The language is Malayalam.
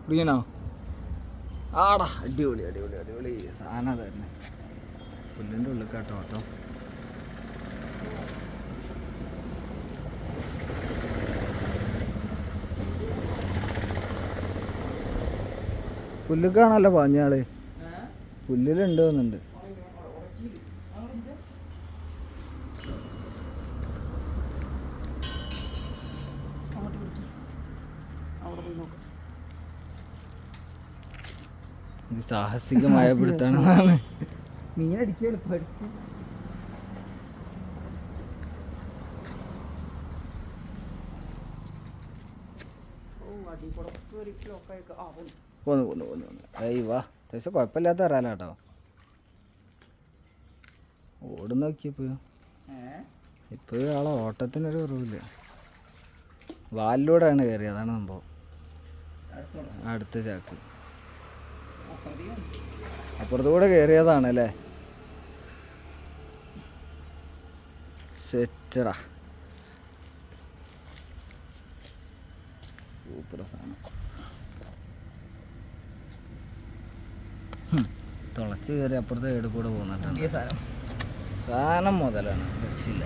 കുടിക്കണോ? ആടാ അടിപൊളി അടിപൊളി അടിപൊളി സാധനം തന്നെ. പുല്ലിൻ്റെ ഉള്ളിൽ കേട്ടോ കേട്ടോ. പുല്ലുക്കാണല്ലോ പാഞ്ഞാള്. പുല്ലിലുണ്ട് തോന്നുന്നുണ്ട്. സാഹസികമായ പിടുത്താണെന്നാണ്. മീനടിക്കല് പോന്നു പോന്നു പോന്നു പോന്നു. ഏയ് വാ, അത്യാവശ്യം കുഴപ്പമില്ലാത്ത അറിയാലോ കേട്ടോ. ഓടുന്ന നോക്കിയപ്പോയോ ഇപ്പോഴും ആളെ ഓട്ടത്തിനൊരു കുറവില്ല. വാലിലൂടെയാണ് കയറി, അതാണ് സംഭവം. അടുത്ത ചാക്ക് അപ്പുറത്തുകൂടെ കയറിയതാണ് അല്ലേ. സെറ്റടാ, സൂപ്പർ സാധനം. തുളച്ച് കയറി അപ്പുറത്തെ ഏട് കൂടെ പോകുന്നുണ്ട്. സാധനം മുതലാണ്, രക്ഷയില്ല.